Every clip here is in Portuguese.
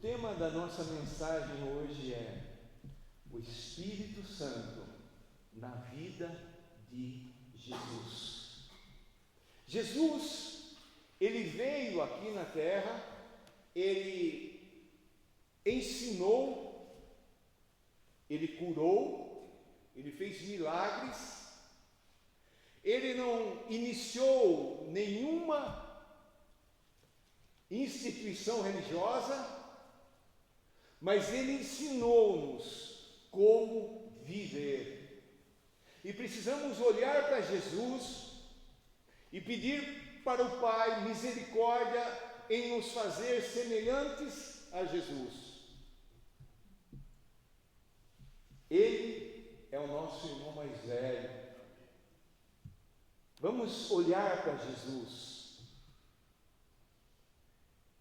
tema da nossa mensagem hoje é o Espírito Santo na vida de Jesus. Jesus, ele veio aqui na terra, ele ensinou, ele curou, ele fez milagres, ele não iniciou nenhuma instituição religiosa, mas ele ensinou-nos como viver. E precisamos olhar para Jesus e pedir para o Pai misericórdia em nos fazer semelhantes a Jesus. Ele é o nosso irmão mais velho. Vamos olhar para Jesus.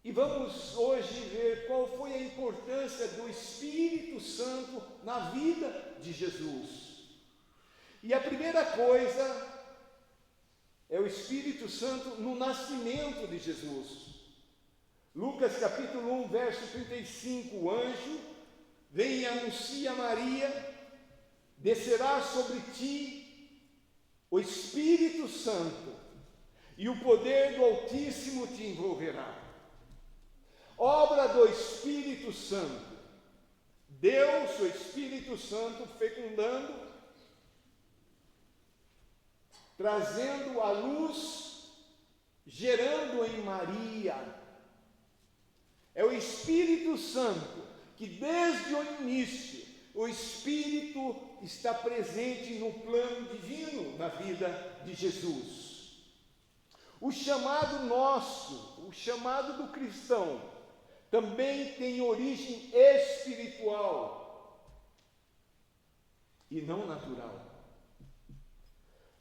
E vamos hoje ver qual foi a importância do Espírito Santo na vida de Jesus. E a primeira coisa é o Espírito Santo no nascimento de Jesus. Lucas capítulo 1, verso 35, o anjo vem e anuncia a Maria: descerá sobre ti o Espírito Santo, e o poder do Altíssimo te envolverá. Obra do Espírito Santo, Deus, o Espírito Santo, fecundando, trazendo a luz, gerando em Maria. É o Espírito Santo que desde o início, o Espírito está presente no plano divino na vida de Jesus. O chamado nosso, o chamado do cristão, também tem origem espiritual e não natural.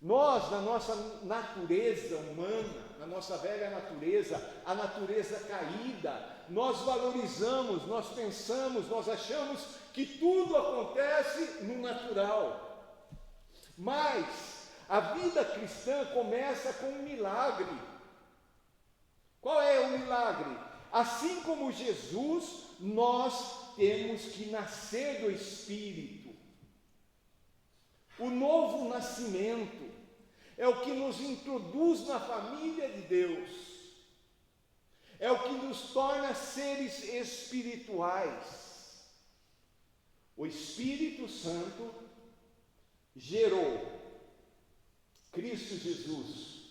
Nós, na nossa natureza humana, na nossa velha natureza, a natureza caída, nós valorizamos, nós pensamos, nós achamos que tudo acontece no natural. Mas a vida cristã começa com um milagre. Qual é o milagre? Assim como Jesus, nós temos que nascer do Espírito. O novo nascimento é o que nos introduz na família de Deus, é o que nos torna seres espirituais. O Espírito Santo gerou Cristo Jesus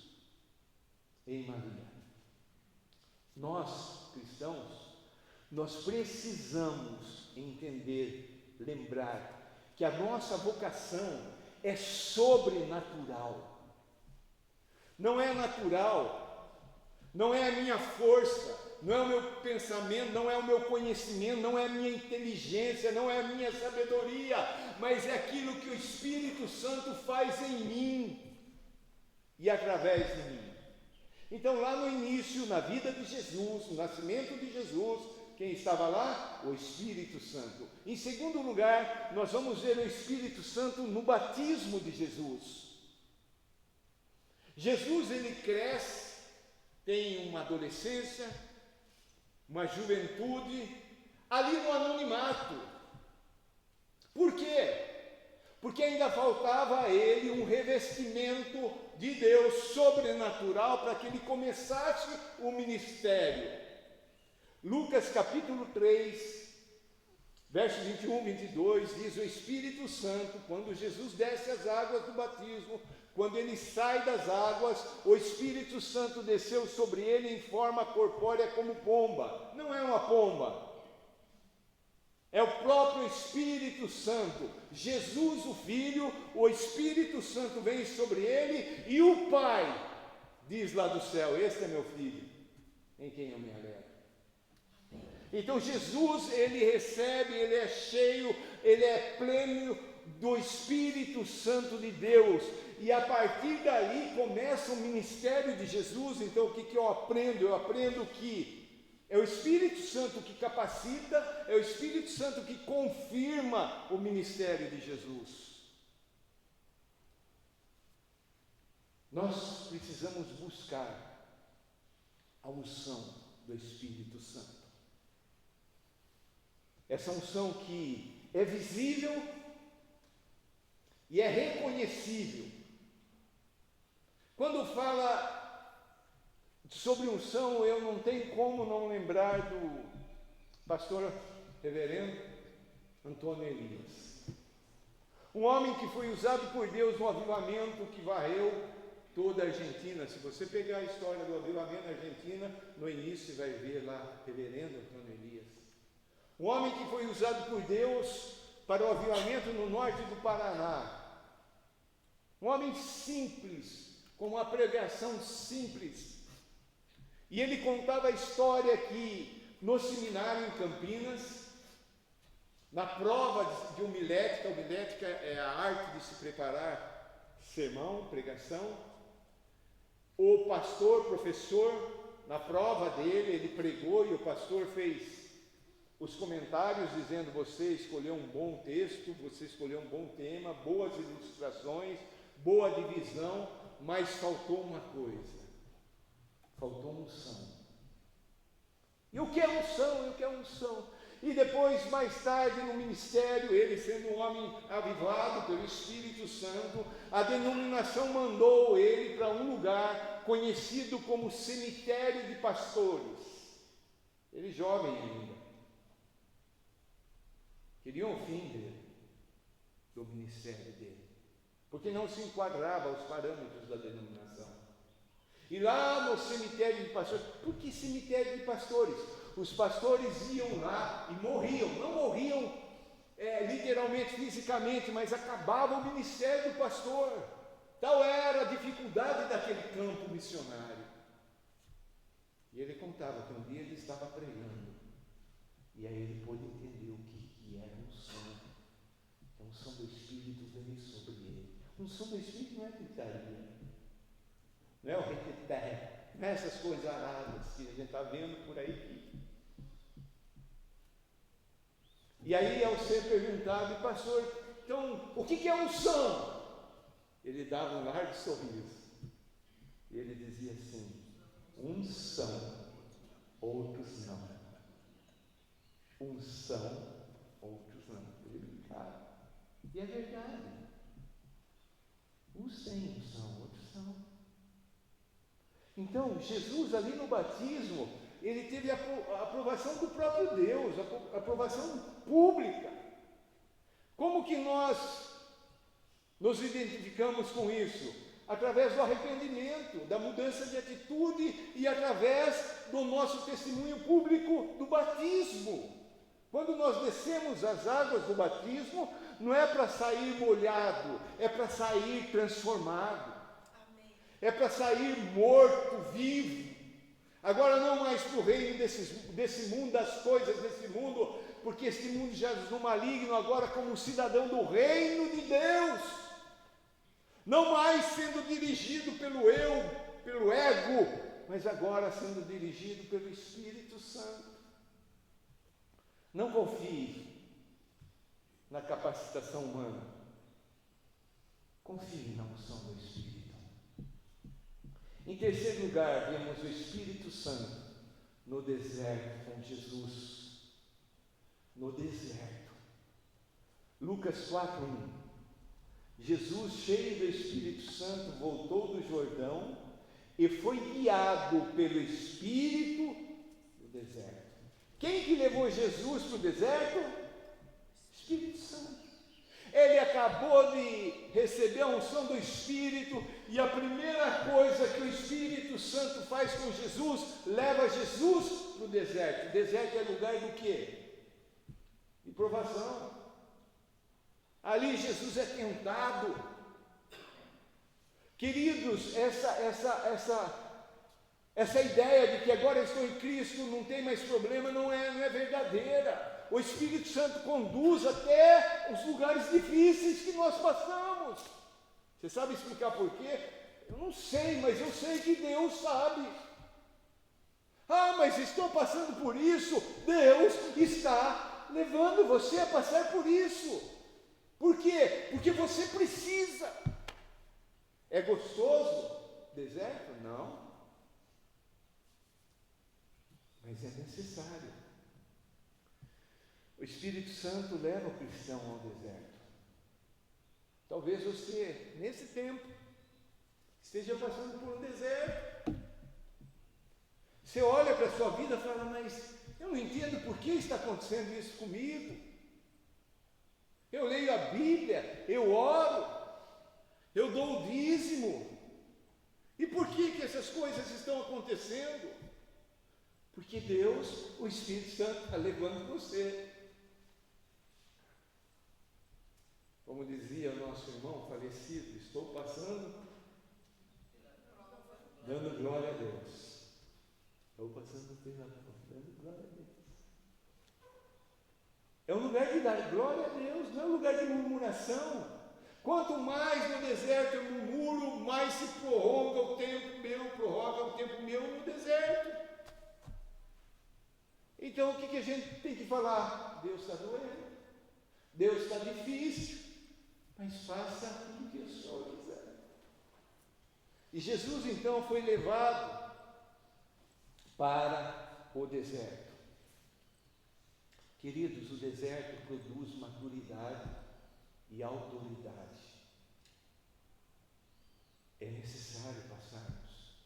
em Maria. Nós, cristãos, nós precisamos entender, lembrar que a nossa vocação é sobrenatural. Não é natural, não é a minha força, não é o meu pensamento, não é o meu conhecimento, não é a minha inteligência, não é a minha sabedoria, mas é aquilo que o Espírito Santo faz em mim e através de mim. Então, lá no início, na vida de Jesus, no nascimento de Jesus, quem estava lá? O Espírito Santo. Em segundo lugar, nós vamos ver o Espírito Santo no batismo de Jesus. Jesus, ele cresce, tem uma adolescência, uma juventude, ali no anonimato. Por quê? Porque ainda faltava a ele um revestimento de Deus sobrenatural para que ele começasse o ministério. Lucas capítulo 3, versos 21 e 22, diz: o Espírito Santo, quando Jesus desce as águas do batismo, quando ele sai das águas, o Espírito Santo desceu sobre ele em forma corpórea como pomba. Não é uma pomba. É o próprio Espírito Santo, Jesus o Filho, o Espírito Santo vem sobre ele e o Pai diz lá do céu: este é meu Filho, em quem eu me alegro. Então Jesus, ele recebe, ele é cheio, ele é pleno do Espírito Santo de Deus, e a partir daí começa o ministério de Jesus. Então o que eu aprendo? Eu aprendo que é o Espírito Santo que capacita, é o Espírito Santo que confirma o ministério de Jesus. Nós precisamos buscar a unção do Espírito Santo. essa unção que é visível e é reconhecível. Quando fala sobre unção, eu não tenho como não lembrar do pastor reverendo Antônio Elias. Um homem que foi usado por Deus no avivamento que varreu toda a Argentina. Se você pegar a história do avivamento na Argentina, no início você vai ver lá, reverendo Antônio Elias. Um homem que foi usado por Deus para o avivamento no norte do Paraná. Um homem simples, com uma pregação simples. E ele contava a história que no seminário em Campinas, na prova de homilética, homilética é a arte de se preparar sermão, pregação, o pastor, professor, na prova dele, ele pregou e o pastor fez os comentários dizendo: você escolheu um bom texto, você escolheu um bom tema, boas ilustrações, boa divisão, mas faltou uma coisa, faltou unção. E o que é unção? E o que é unção? E depois, mais tarde, no ministério, ele sendo um homem avivado pelo Espírito Santo, a denominação mandou ele para um lugar conhecido como cemitério de pastores. Ele jovem ainda. Queriam o fim dele, do ministério dele, porque não se enquadrava aos parâmetros da denominação. E lá no cemitério de pastores, por que cemitério de pastores? Os pastores iam lá e morriam, não morriam literalmente, fisicamente, mas acabava o ministério do pastor. Tal era a dificuldade daquele campo missionário. E ele contava que um dia ele estava pregando, e aí ele pôde entender o que era unção. A unção do Espírito veio sobre ele. Unção do Espírito não é gritaria, não é o reteté, não é essas coisas aradas que a gente está vendo por aí. E aí, ao ser perguntado, pastor, então, o que é unção? Ele dava um largo sorriso. E ele dizia assim: uns são, outros não. Uns são, outros não. Ele brincava. E é verdade. Uns têm unção, outros não. Então, Jesus ali no batismo, ele teve a aprovação do próprio Deus, a aprovação pública. Como que nós nos identificamos com isso? Através do arrependimento, da mudança de atitude e através do nosso testemunho público do batismo. Quando nós descemos as águas do batismo, não é para sair molhado, é para sair transformado. É para sair morto, vivo. Agora não mais para o reino desse mundo, das coisas desse mundo, porque este mundo já é no maligno, agora como cidadão do reino de Deus. Não mais sendo dirigido pelo eu, pelo ego, mas agora sendo dirigido pelo Espírito Santo. Não confie na capacitação humana. Confie na unção do Espírito. Em terceiro lugar, vemos o Espírito Santo no deserto com Jesus. No deserto. Lucas 4:1. Jesus, cheio do Espírito Santo, voltou do Jordão e foi guiado pelo Espírito no deserto. Quem que levou Jesus para o deserto? Espírito Santo. Ele acabou de receber a unção do Espírito e a primeira coisa que o Espírito Santo faz com Jesus, leva Jesus para o deserto. O deserto é lugar do quê? De provação. Ali Jesus é tentado. Queridos, essa ideia de que agora eu estou em Cristo, não tem mais problema, não é verdadeira. O Espírito Santo conduz até os lugares difíceis que nós passamos. Você sabe explicar por quê? Eu não sei, mas eu sei que Deus sabe. Ah, mas estou passando por isso. Deus está levando você a passar por isso. Por quê? Porque você precisa. É gostoso? Deserto? Não. Mas é necessário. O Espírito Santo leva o cristão ao deserto. Talvez você, nesse tempo, esteja passando por um deserto. Você olha para a sua vida e fala, mas eu não entendo por que está acontecendo isso comigo. Eu leio a Bíblia, eu oro, eu dou o dízimo. E por que essas coisas estão acontecendo? Porque Deus, o Espírito Santo, está levando você. Como dizia o nosso irmão falecido, estou passando, dando glória a Deus. Estou passando pela dando glória a Deus. É um lugar de dar glória a Deus, não é um lugar de murmuração. Quanto mais no deserto eu murmuro, mais se prorroga o tempo meu no deserto. Então o que a gente tem que falar? Deus está doendo, Deus está difícil, mas faça aquilo que o Senhor quiser. E Jesus então foi levado para o deserto. Queridos, o deserto produz maturidade e autoridade. É necessário passarmos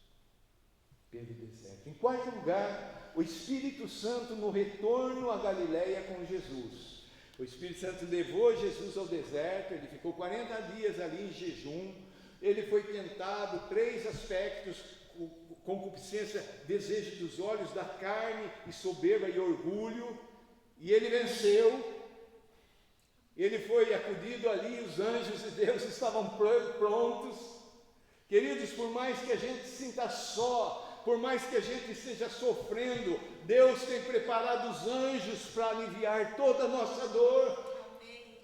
pelo deserto. Em quarto lugar, o Espírito Santo no retorno à Galileia com Jesus. O Espírito Santo levou Jesus ao deserto, ele ficou 40 dias ali em jejum, ele foi tentado, 3 aspectos: concupiscência, desejo dos olhos, da carne, e soberba e orgulho, e ele venceu. Ele foi acudido ali, os anjos de Deus estavam prontos. Queridos, por mais que a gente sinta só, por mais que a gente esteja sofrendo, Deus tem preparado os anjos para aliviar toda a nossa dor. Amém.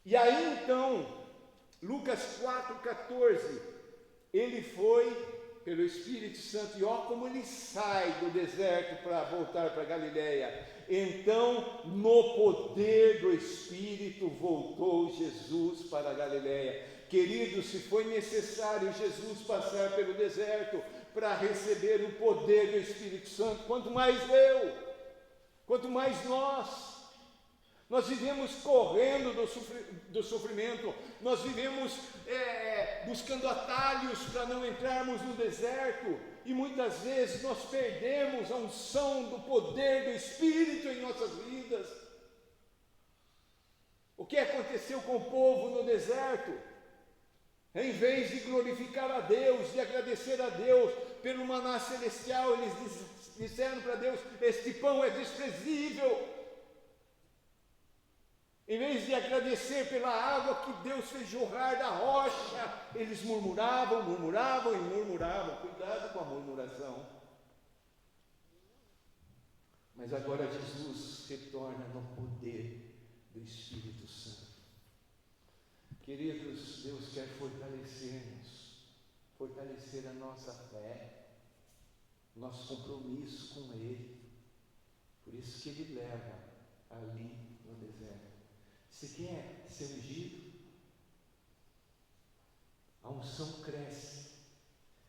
E aí então, Lucas 4,14, ele foi pelo Espírito Santo, e ó como ele sai do deserto para voltar para Galileia. Então, no poder do Espírito, voltou Jesus para a Galileia. Queridos, se foi necessário Jesus passar pelo deserto para receber o poder do Espírito Santo, quanto mais quanto mais nós vivemos correndo do sofrimento, nós vivemos buscando atalhos para não entrarmos no deserto, e muitas vezes nós perdemos a unção do poder do Espírito em nossas vidas. O que aconteceu com o povo no deserto? Em vez de glorificar a Deus, de agradecer a Deus pelo maná celestial, eles disseram para Deus: este pão é desprezível. Em vez de agradecer pela água que Deus fez jorrar da rocha, eles murmuravam. Cuidado com a murmuração. Mas agora Jesus retorna no poder do Espírito Santo. Queridos, Deus quer fortalecer a nossa fé, nosso compromisso com Ele. Por isso que Ele leva ali no deserto. Você quer ser ungido? A unção cresce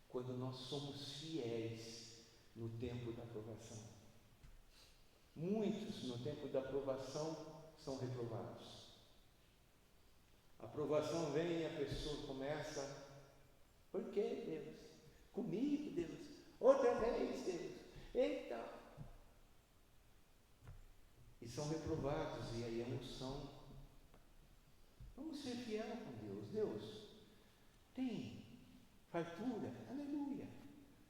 quando nós somos fiéis no tempo da provação. Muitos no tempo da provação são reprovados. A provação vem e a pessoa começa: por que Deus? Comigo, Deus? Outra vez, Deus? Eita! E são reprovados, e aí a unção. Vamos ser fiel com Deus. Deus tem fartura, aleluia.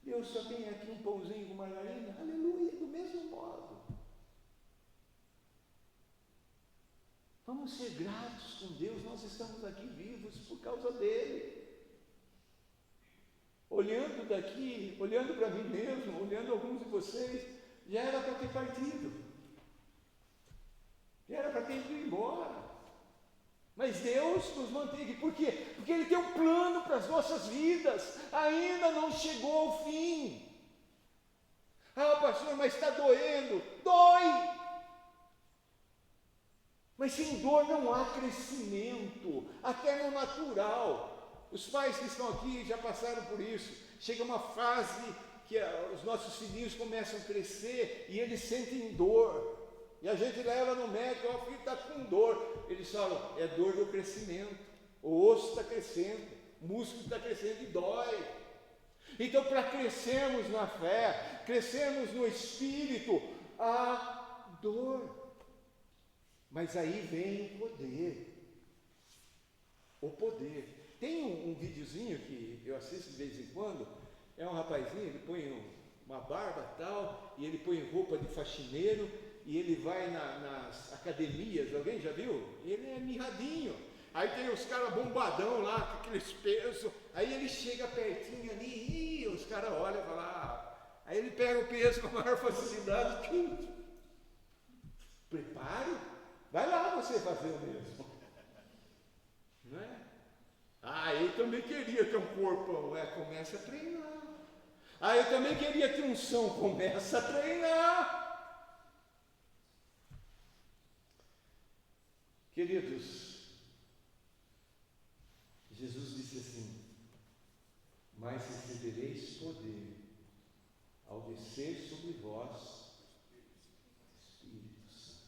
Deus só tem aqui um pãozinho com margarina, aleluia, do mesmo modo. Vamos ser gratos com Deus, nós estamos aqui vivos por causa dele. Olhando daqui, olhando para mim mesmo, olhando alguns de vocês, já era para ter partido, já era para ter ido embora. Mas Deus nos mantém aqui. Por quê? Porque Ele tem um plano para as nossas vidas. Ainda não chegou ao fim. Ah, pastor, mas está doendo. Dói. Mas sem dor não há crescimento, até no natural. Os pais que estão aqui já passaram por isso. Chega uma fase que os nossos filhinhos começam a crescer e eles sentem dor. E a gente leva no médico, o filho está com dor. Eles falam, é dor do crescimento. O osso está crescendo, o músculo está crescendo e dói. Então, para crescermos na fé, crescermos no Espírito, há dor. Mas aí vem o poder. O poder. Tem um videozinho que eu assisto de vez em quando. É um rapazinho, ele põe uma barba e tal, e ele põe roupa de faxineiro, e ele vai nas academias. Alguém já viu? Ele é mirradinho. Aí tem os caras bombadão lá, com aqueles pesos. Aí ele chega pertinho ali, e os caras olham e falam, aí ele pega o peso com a maior facilidade. Preparo? Vai lá você fazer o mesmo. Não é? Eu também queria ter um corpão. Começa a treinar. Eu também queria ter unção. Começa a treinar. Queridos, Jesus disse assim, mas recebereis poder ao descer sobre vós Espírito Santo.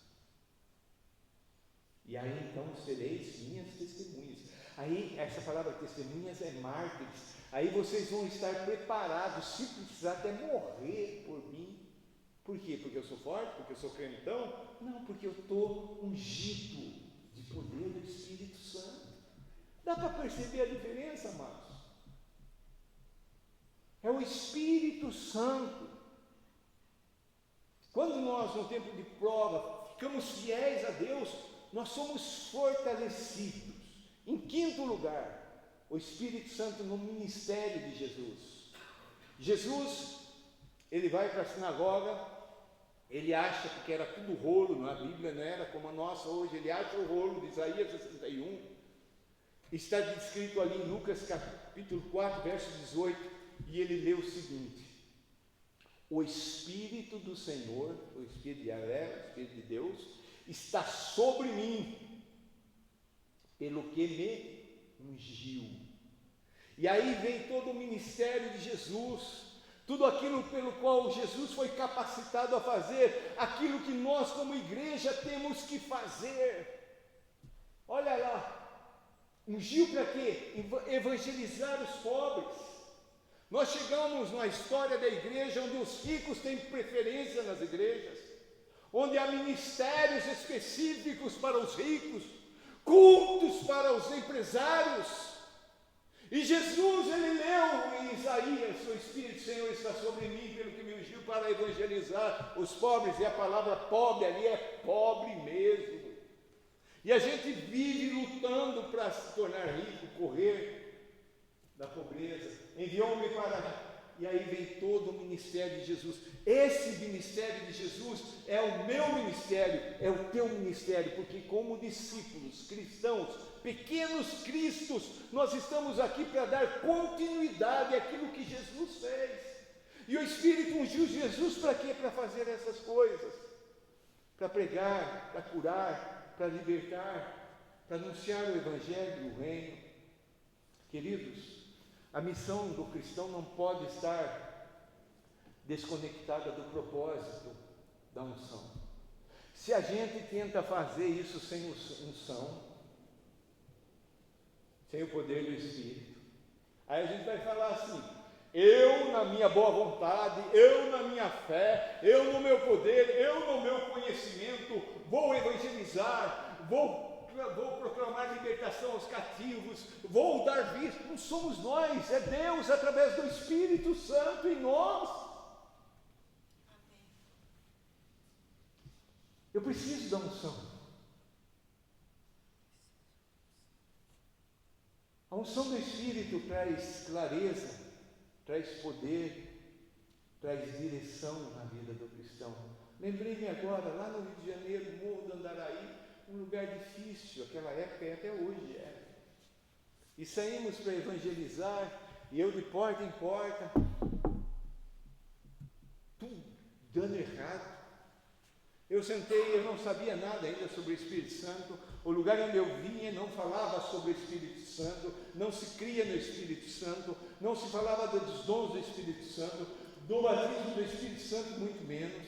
E aí então sereis minhas testemunhas. Aí essa palavra testemunhas é mártires. Aí vocês vão estar preparados, se precisar até morrer por mim. Por quê? Porque eu sou forte? Porque eu sou crentão? Não, porque eu estou ungido de poder do Espírito Santo. Dá para perceber a diferença, amados? É o Espírito Santo. Quando nós, no tempo de prova, ficamos fiéis a Deus, nós somos fortalecidos. Em quinto lugar, o Espírito Santo no ministério de Jesus. Jesus, ele vai para a sinagoga, ele acha que era tudo rolo, a Bíblia não era como a nossa hoje, ele acha o rolo de Isaías 61, está descrito ali em Lucas capítulo 4, verso 18, e ele lê o seguinte: o Espírito do Senhor, o Espírito de Yahvé, o Espírito de Deus, está sobre mim, pelo que me ungiu. E aí vem todo o ministério de Jesus, tudo aquilo pelo qual Jesus foi capacitado a fazer, aquilo que nós como igreja temos que fazer. Olha lá, ungiu para quê? Evangelizar os pobres. Nós chegamos na história da igreja onde os ricos têm preferência nas igrejas, onde há ministérios específicos para os ricos, cultos para os empresários. E Jesus, ele leu em Isaías, o Espírito do Senhor está sobre mim, pelo que me ungiu para evangelizar os pobres, e a palavra pobre ali é pobre mesmo. E a gente vive lutando para se tornar rico, correr da pobreza. Enviou-me para... E aí vem todo o ministério de Jesus. Esse ministério de Jesus é o meu ministério, é o teu ministério, porque como discípulos cristãos, pequenos cristos, nós estamos aqui para dar continuidade àquilo que Jesus fez. E o Espírito ungiu Jesus para quê? Para fazer essas coisas, para pregar, para curar, para libertar, para anunciar o Evangelho do Reino. Queridos, a missão do cristão não pode estar desconectada do propósito da unção. Se a gente tenta fazer isso sem unção, sem o poder do Espírito, aí a gente vai falar assim: eu na minha boa vontade, eu na minha fé, eu no meu poder, eu no meu conhecimento, vou evangelizar, vou proclamar libertação aos cativos, vou dar vista. Não somos nós, é Deus através do Espírito Santo em nós. Eu preciso da unção. A unção do Espírito traz clareza, traz poder, traz direção na vida do cristão. Lembrei-me agora, lá no Rio de Janeiro, Morro do Andaraí, um lugar difícil, aquela época e até hoje é. E saímos para evangelizar, e eu de porta em porta, tudo dando errado. Eu sentei, eu não sabia nada ainda sobre o Espírito Santo, o lugar onde eu vinha não falava sobre o Espírito Santo, não se cria no Espírito Santo, não se falava dos dons do Espírito Santo. do batismo do Espírito Santo, muito menos.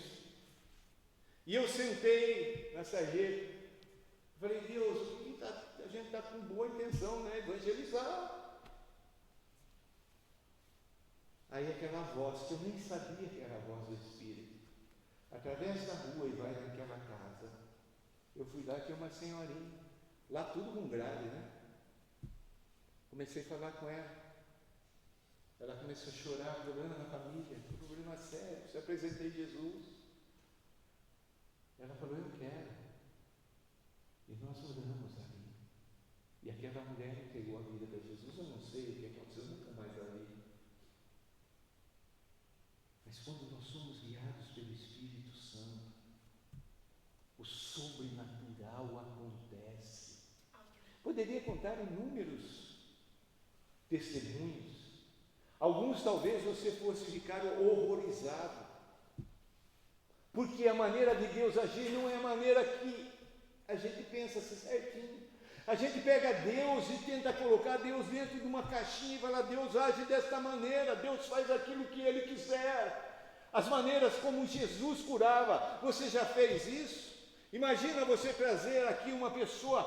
E eu sentei na sarjeta, falei, Deus, a gente está com boa intenção, né? Evangelizar. Aí aquela voz, que eu nem sabia que era a voz do Espírito, atravessa a rua e vai naquela casa. Eu fui lá, tinha uma senhorinha, lá tudo com grade, né? Comecei a falar com ela. Ela começou a chorar, problema na família, problema sério, se apresentei Jesus. Ela falou, eu quero. E nós oramos ali. E aquela mulher entregou a vida para Jesus. Eu não sei o que aconteceu, nunca mais a vi. Mas quando nós somos guiados pelo Espírito Santo, o sobrenatural acontece. Poderia contar inúmeros testemunhos. Alguns talvez você fosse ficar horrorizado, porque a maneira de Deus agir não é a maneira que a gente pensa assim certinho. A gente pega Deus e tenta colocar Deus dentro de uma caixinha e fala, Deus age desta maneira, Deus faz aquilo que Ele quiser. As maneiras como Jesus curava, você já fez isso? Imagina você trazer aqui uma pessoa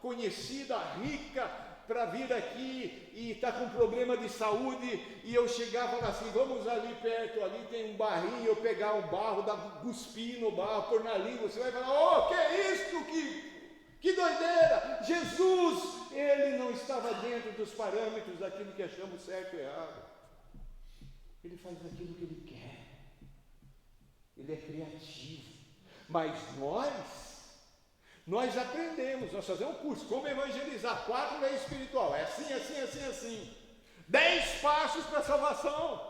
conhecida, rica, para vir aqui e está com problema de saúde, e eu chegar e falar assim, vamos ali perto, ali tem um barrinho, eu pegar um barro, cuspir no barro, pôr na língua, você vai falar, oh, que é isso, que doideira! Jesus, Ele não estava dentro dos parâmetros daquilo que achamos certo e errado. Ele faz aquilo que Ele quer. Ele é criativo. Mas nós aprendemos, nós fazemos um curso, como evangelizar, 4 leis espiritual, é assim, assim, assim, assim. 10 passos para a salvação.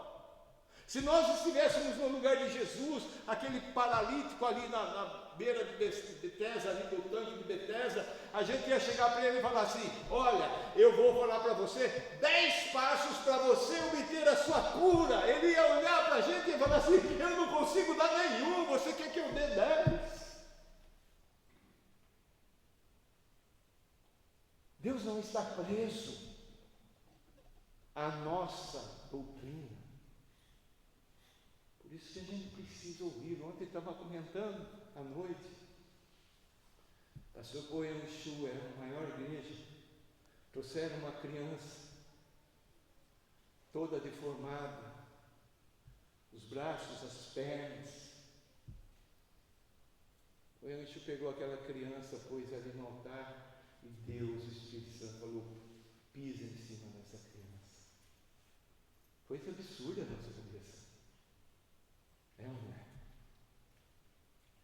Se nós estivéssemos no lugar de Jesus, aquele paralítico ali na beira de Betesda, ali do tanque de Betesda, a gente ia chegar para ele e falar assim, olha, eu vou falar para você 10 passos para você obter a sua cura. Ele ia olhar para a gente e falar assim, eu não consigo dar nenhum, você quer que eu dê 10? Deus não está preso à nossa doutrina. Por isso que a gente precisa ouvir. Ontem estava comentando à noite. Pastor Coelho Chu era a maior igreja. Trouxeram uma criança toda deformada, os braços, as pernas. O Coelho Chu pegou aquela criança, pôs ali no altar. E Deus, o Espírito Santo, falou, pisa em cima dessa criança. Coisa absurda a nossa cabeça. É ou não é?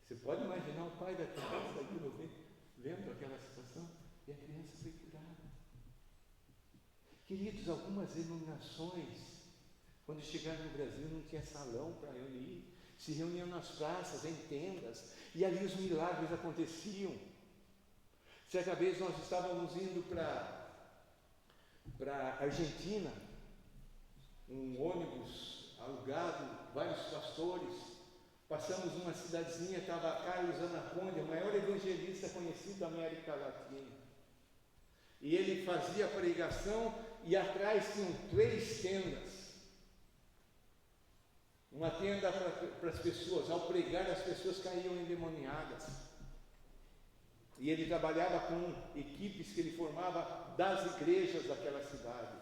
Você pode imaginar o pai da criança ali vendo aquela situação? E a criança foi curada. Queridos, algumas denominações, quando chegaram no Brasil, não tinha salão para reunir. Se reuniam nas praças, em tendas. E ali os milagres aconteciam. Certa vez nós estávamos indo para Argentina, um ônibus alugado, vários pastores, passamos numa cidadezinha, estava Carlos Anaconda, o maior evangelista conhecido da América Latina, e ele fazia pregação e atrás tinham 3 tendas, uma tenda para as pessoas, ao pregar as pessoas caíam endemoniadas. E ele trabalhava com equipes que ele formava das igrejas daquela cidade.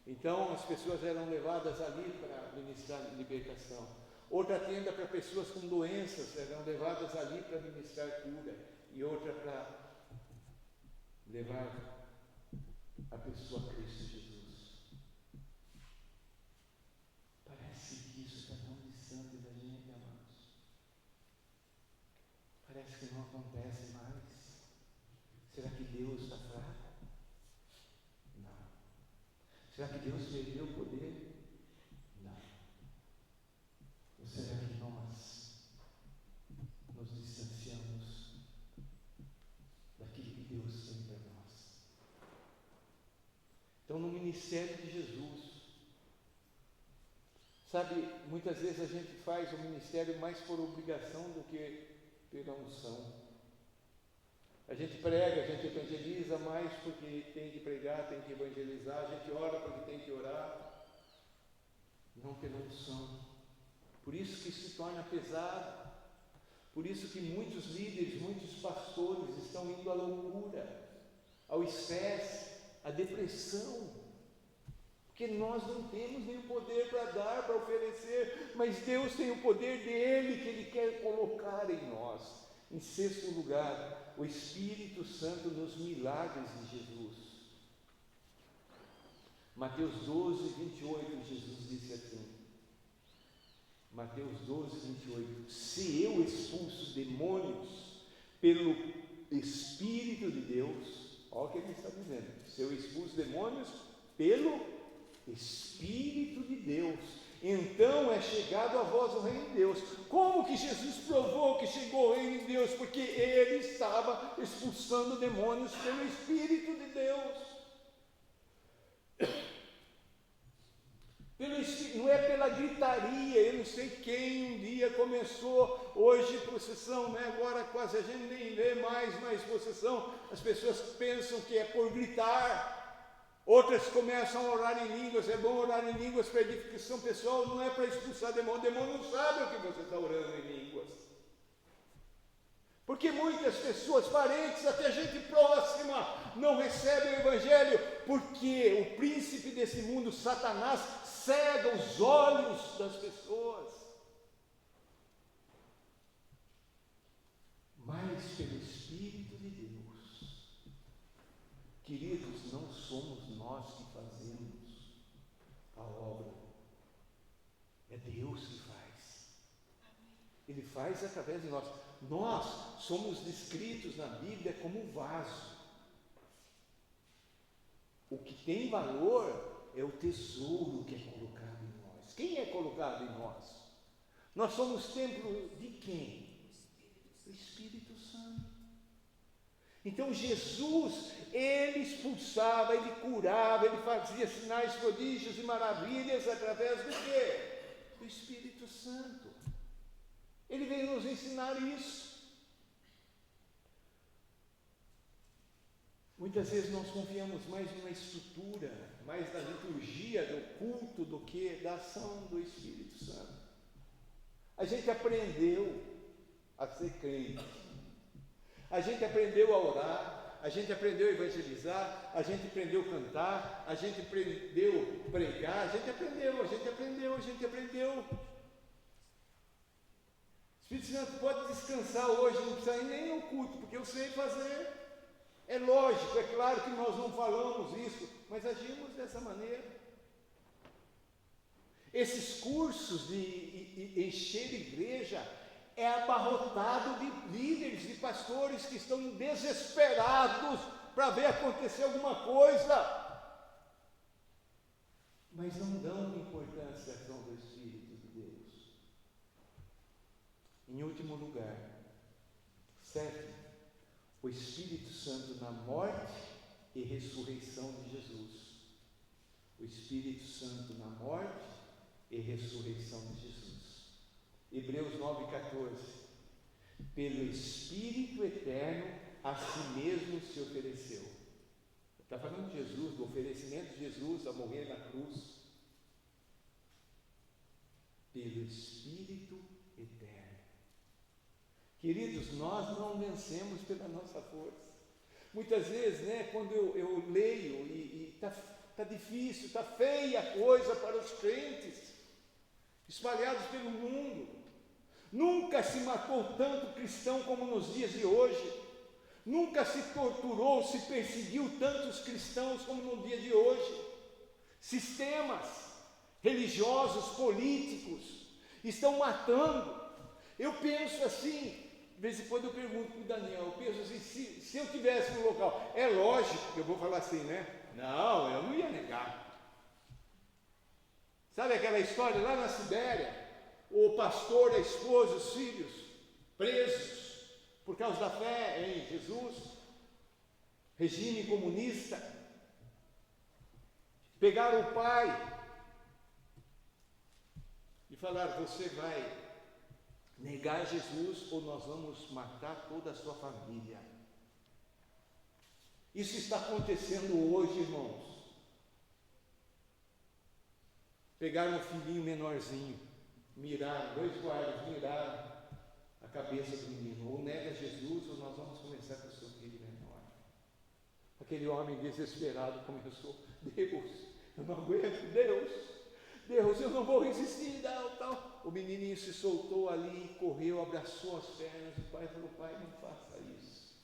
Então as pessoas eram levadas ali para ministrar libertação. Outra tenda para pessoas com doenças eram levadas ali para ministrar cura. E outra para levar a pessoa a Cristo Jesus. Parece que isso está tão distante da gente, amados. Parece que não acontece mais. Será que Deus está fraco? Não. Será que Deus perdeu o poder? Não. Ou será que nós nos distanciamos daquilo que Deus tem para nós? Então, no ministério de Jesus, sabe, muitas vezes a gente faz o ministério mais por obrigação do que pela unção. A gente prega, a gente evangeliza mais porque tem que pregar, tem que evangelizar, a gente ora porque tem que orar, não pela unção. Por isso que se torna pesado. Por isso que muitos líderes, muitos pastores estão indo à loucura, ao estresse, à depressão. Porque nós não temos nenhum poder para dar, para oferecer, mas Deus tem o poder dele que Ele quer colocar em nós. Em sexto lugar, o Espírito Santo nos milagres de Jesus. Mateus 12, 28, Jesus disse assim, Mateus 12, 28, se eu expulso demônios pelo Espírito de Deus, olha o que ele está dizendo, se eu expulso demônios pelo Espírito de Deus, então é chegado a vós o reino de Deus. Como que Jesus provou que chegou o reino de Deus? Porque ele estava expulsando demônios pelo Espírito de Deus. Não é pela gritaria. Eu não sei quem um dia começou, hoje possessão, né? Agora quase a gente nem vê mais possessão. As pessoas pensam que é por gritar. Outras começam a orar em línguas. É bom orar em línguas para edificação pessoal, não é para expulsar demônio. O demônio não sabe o que você está orando em línguas. Porque muitas pessoas, parentes, até gente próxima, não recebem o Evangelho, porque o príncipe desse mundo, Satanás, cega os olhos das pessoas. Mas pelo Espírito de Deus, queridos, não somos nós que fazemos a obra, é Deus que faz. Ele faz através de nós. Nós somos descritos na Bíblia como vaso. O que tem valor é o tesouro que é colocado em nós. Quem é colocado em nós? Nós somos templo de quem? Do Espírito Santo. Então Jesus, ele expulsava, ele curava, ele fazia sinais, prodígios e maravilhas através do quê? Do Espírito Santo. Ele veio nos ensinar isso. Muitas vezes nós confiamos mais numa estrutura, mais na liturgia do culto do que da ação do Espírito Santo. A gente aprendeu a ser crente, a gente aprendeu a orar, a gente aprendeu a evangelizar, a gente aprendeu a cantar, a gente aprendeu a pregar, a gente aprendeu. O Espírito Santo pode descansar hoje, não precisa ir nem no culto, porque eu sei fazer. É lógico, é claro que nós não falamos isso, mas agimos dessa maneira. Esses cursos de encher a igreja é abarrotado de líderes, de pastores que estão desesperados para ver acontecer alguma coisa, mas não dão importância à ação do Espírito de Deus. Em último lugar, sétimo, o Espírito Santo na morte e ressurreição de Jesus. O Espírito Santo na morte e ressurreição de Jesus. Hebreus 9,14. Pelo Espírito eterno a si mesmo se ofereceu. Está falando de Jesus, do oferecimento de Jesus a morrer na cruz. Pelo Espírito eterno. Queridos, nós não vencemos pela nossa força. Muitas vezes, né, quando eu leio e está difícil, está feia a coisa para os crentes, espalhados pelo mundo. Nunca se matou tanto cristão como nos dias de hoje. Nunca se torturou, se perseguiu tantos cristãos como no dia de hoje. Sistemas religiosos, políticos, estão matando. Eu penso assim, de vez em quando eu pergunto para o Daniel, eu penso assim, se eu estivesse no local, é lógico que eu vou falar assim, né? Não, eu não ia negar. Sabe aquela história lá na Sibéria? O pastor, a esposa, os filhos, presos por causa da fé em Jesus, regime comunista, pegaram o pai e falaram, você vai negar Jesus ou nós vamos matar toda a sua família. Isso está acontecendo hoje, irmãos. Pegaram um filhinho menorzinho, miraram, dois guardas miraram a cabeça do menino. Ou nega Jesus, ou nós vamos começar com o seu filho menor. Aquele homem desesperado começou: Deus, eu não aguento, Deus, eu não vou resistir, tal. O menininho se soltou ali, correu, abraçou as pernas. O pai falou: pai, não faça isso.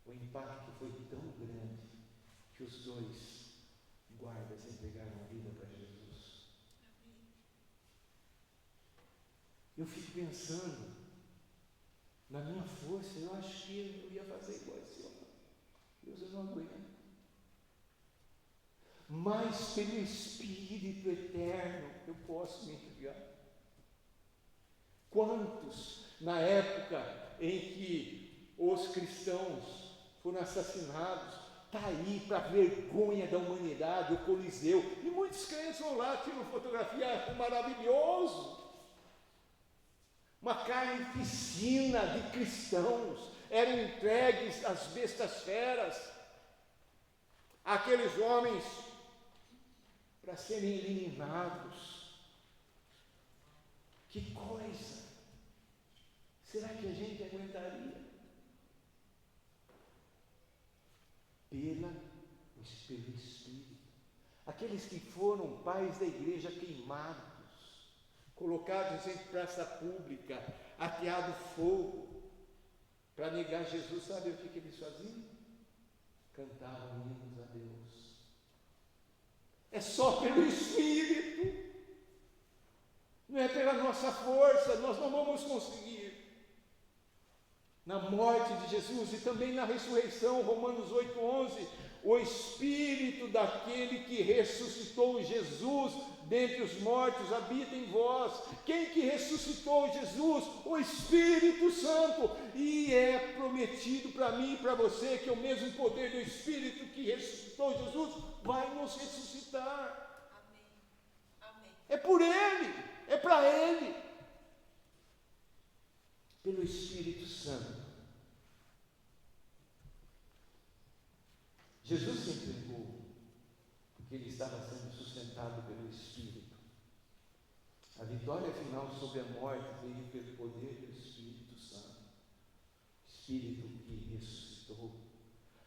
O impacto foi tão grande que os dois guardas entregaram a vida para Jesus. Eu fico pensando, na minha força, eu acho que eu ia fazer igual esse homem. Deus, eu não aguento. Mas pelo Espírito eterno eu posso me entregar. Quantos, na época em que os cristãos foram assassinados, está aí para a vergonha da humanidade, o Coliseu, e muitos crentes vão lá, tiram fotografia, maravilhoso. Uma carnificina de cristãos eram entregues às bestas feras, aqueles homens, para serem eliminados. Que coisa! Será que a gente aguentaria? Pelo Espírito. Aqueles que foram pais da igreja queimados, colocados em praça pública, ateado fogo, para negar Jesus, sabe o que eles faziam? Cantavam hinos a Deus. É só pelo Espírito, não é pela nossa força, nós não vamos conseguir. Na morte de Jesus e também na ressurreição, Romanos 8:11, o Espírito daquele que ressuscitou Jesus dentre os mortos habita em vós. Quem que ressuscitou Jesus? O Espírito Santo. E é prometido para mim e para você que o mesmo poder do Espírito que ressuscitou Jesus vai nos ressuscitar. Amém. Amém. É por Ele, é para Ele. Pelo Espírito Santo. Jesus se entregou porque ele estava sendo sustentado pelo Espírito. A vitória final sobre a morte veio pelo poder do Espírito Santo. Espírito que ressuscitou.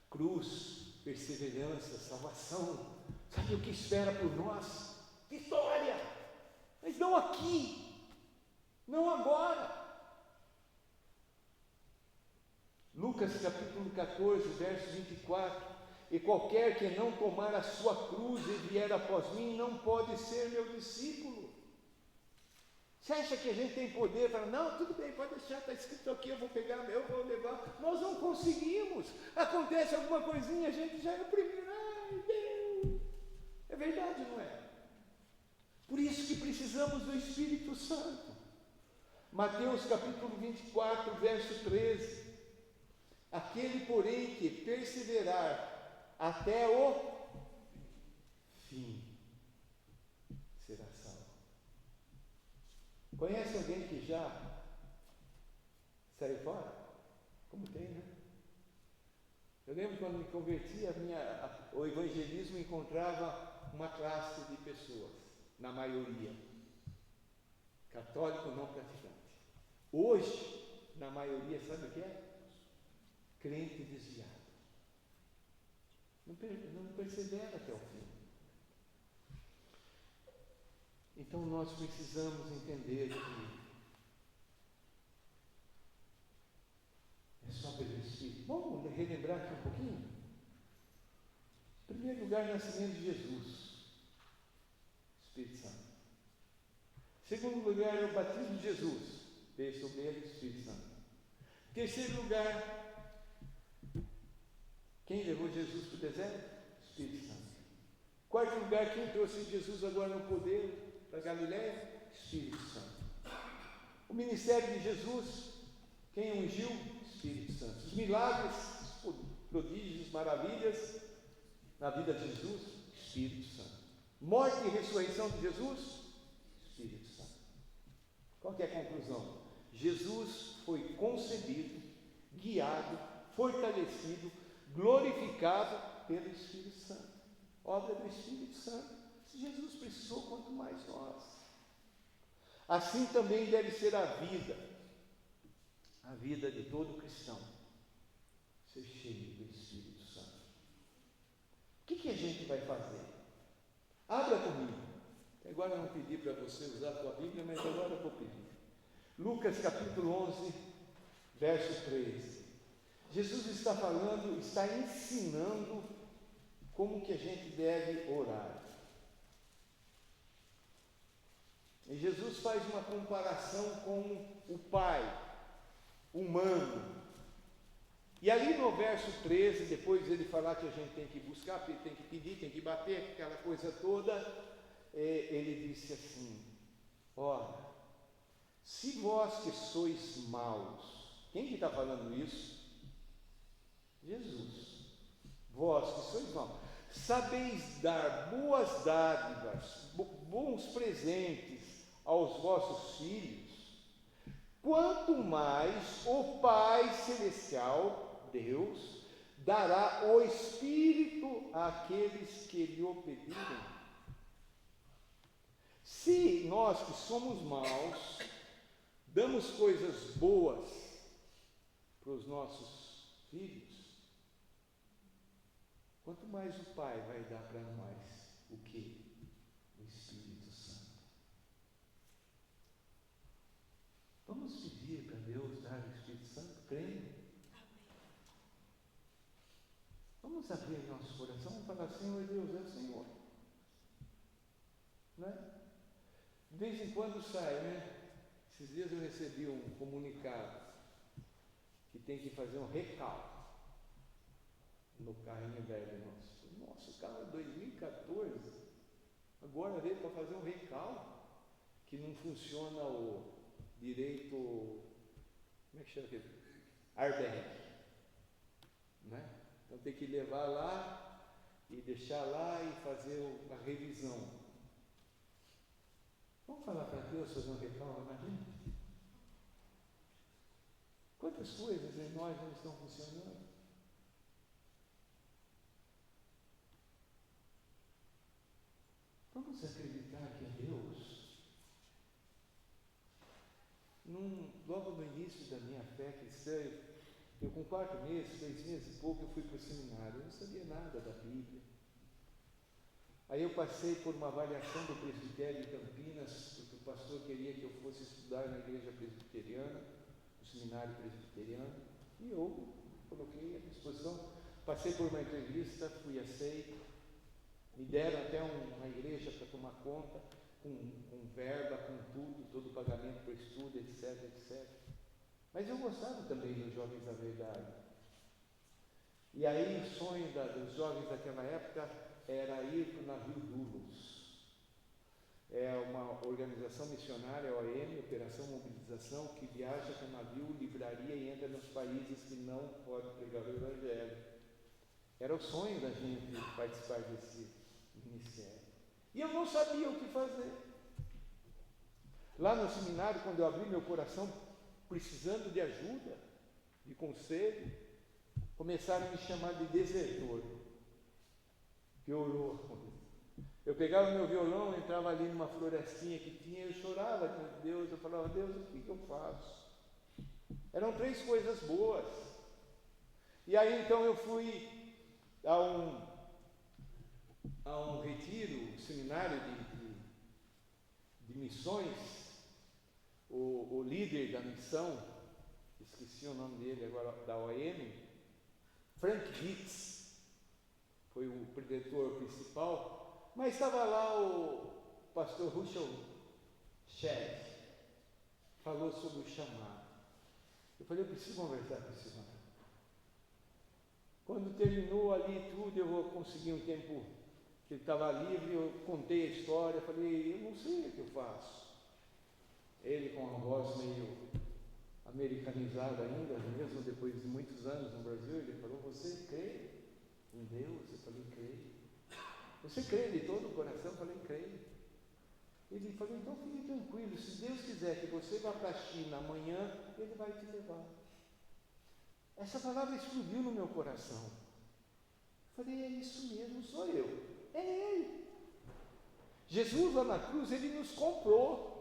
Cruz, perseverança, salvação. Sabe o que espera por nós? Vitória! Mas não aqui, não agora. Lucas capítulo 14, verso 24: e qualquer que não tomar a sua cruz e vier após mim, não pode ser meu discípulo. Você acha que a gente tem poder para, não, tudo bem, pode deixar, está escrito aqui, eu vou pegar, eu vou levar. Nós não conseguimos. Acontece alguma coisinha, a gente já é o primeiro. Ai, Deus! É verdade, não é? Por isso que precisamos do Espírito Santo. Mateus capítulo 24, verso 13: aquele, porém, que perseverar até o fim será salvo. Conhece alguém que já saiu fora? Como tem, né? Eu lembro quando me converti, o evangelismo encontrava uma classe de pessoas, na maioria, católico não praticante. Hoje, na maioria, sabe o que é? Crente desviado. Não persevera até o fim. Então nós precisamos entender que é só pelo Espírito. Vamos relembrar aqui um pouquinho? Em primeiro lugar, nascimento de Jesus, Espírito Santo. Em segundo lugar, o batismo de Jesus, veio sobre ele, Espírito Santo. Em terceiro lugar, quem levou Jesus para o deserto? Espírito Santo. Quarto lugar, quem trouxe Jesus agora no poder para Galiléia? Espírito Santo. O ministério de Jesus, quem ungiu? Espírito Santo. Os milagres, os prodígios, maravilhas na vida de Jesus? Espírito Santo. Morte e ressurreição de Jesus? Espírito Santo. Qual que é a conclusão? Jesus foi concebido, guiado, fortalecido, glorificado pelo Espírito Santo. Obra do Espírito Santo. Se Jesus precisou, quanto mais nós. Assim também deve ser a vida de todo cristão, ser cheio do Espírito Santo. O que a gente vai fazer? Abra comigo. Agora eu não pedi para você usar a tua Bíblia, mas agora eu vou pedir. Lucas capítulo 11, verso 13. Jesus está falando, está ensinando como que a gente deve orar. E Jesus faz uma comparação com o Pai humano. E ali no verso 13, depois ele falar que a gente tem que buscar, tem que pedir, tem que bater, aquela coisa toda, ele disse assim: ora, se vós que sois maus, quem que está falando isso? Jesus. Vós que sois maus, sabeis dar boas dádivas, bons presentes aos vossos filhos, quanto mais o Pai Celestial, Deus, dará o Espírito àqueles que lhe pedirem. Se nós que somos maus, damos coisas boas para os nossos filhos, quanto mais o Pai vai dar para nós o quê? O Espírito Santo. Vamos pedir para Deus dar o Espírito Santo, crendo? Vamos abrir nosso coração e falar: Senhor Deus, é o Senhor. Não é? De vez em quando sai, né? Esses dias eu recebi um comunicado que tem que fazer um recalque no carrinho velho nosso. Nossa, o carro é 2014, agora veio para fazer um recalque, que não funciona o direito, como é que chama aquele? Airbag, né? Então tem que levar lá e deixar lá e fazer a revisão. Vamos falar para Deus fazer um recalque na gente? Quantas coisas em nós não estão funcionando? Vamos acreditar que é Deus. Logo no início da minha fé cristã, eu com 4 meses, 6 meses e pouco, eu fui para o seminário. Eu não sabia nada da Bíblia. Aí eu passei por uma avaliação do presbitério de Campinas, porque o pastor queria que eu fosse estudar na igreja presbiteriana, no seminário presbiteriano, e eu coloquei à disposição. Passei por uma entrevista, fui aceito, me deram até uma igreja para tomar conta, com verba, com tudo, todo o pagamento para o estudo, etc, etc. Mas eu gostava também dos Jovens da Verdade. E aí o sonho dos jovens daquela época era ir para o navio Dulos. É uma organização missionária, a OM, Operação Mobilização, que viaja com o navio, livraria e entra nos países que não podem pregar o Evangelho. Era o sonho da gente participar desse ministério. E eu não sabia o que fazer. Lá no seminário, quando eu abri meu coração, precisando de ajuda, de conselho, começaram a me chamar de desertor. Piorou. Eu pegava meu violão, entrava ali numa florestinha que tinha, eu chorava diante de Deus, eu falava: Deus, o que eu faço? Eram 3 coisas boas. E aí então eu fui a um retiro, um seminário de missões. O líder da missão, esqueci o nome dele agora, da OM, Frank Hitz, foi o preletor principal, mas estava lá o pastor Russell Shedd, falou sobre o chamado. Eu falei: eu preciso conversar com esse homem. Quando terminou ali tudo, eu vou conseguir um tempo que ele estava livre, eu contei a história, falei: eu não sei o que eu faço. Ele, com a voz meio americanizada ainda, mesmo depois de muitos anos no Brasil, ele falou: você crê em Deus? Eu falei: creio. Você crê de todo o coração? Eu falei: creio. Ele falou: então fique tranquilo, se Deus quiser que você vá para a China amanhã, Ele vai te levar. Essa palavra explodiu no meu coração. Eu falei: é isso mesmo, sou eu. É Ele. Jesus lá na cruz, Ele nos comprou.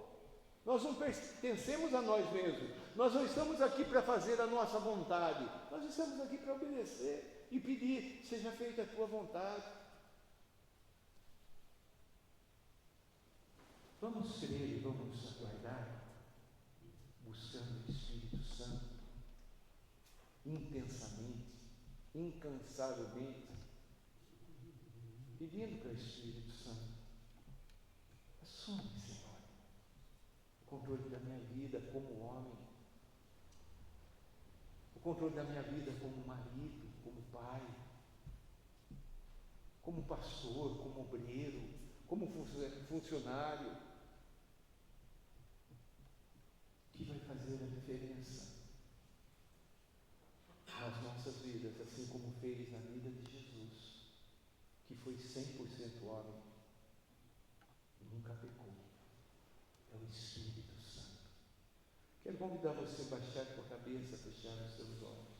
Nós não pertencemos a nós mesmos. Nós não estamos aqui para fazer a nossa vontade. Nós estamos aqui para obedecer e pedir: seja feita a tua vontade. Vamos crer e vamos aguardar, buscando o Espírito Santo, intensamente, incansavelmente, pedindo para o Espírito Santo: assume, Senhor, o controle da minha vida como homem, o controle da minha vida como marido, como pai, como pastor, como obreiro, como funcionário, que vai fazer a diferença nas nossas vidas, assim como fez na vida de Jesus, que foi 100% homem e nunca pecou. É o Espírito Santo. Quero convidar você a baixar a tua cabeça, fechar os teus olhos.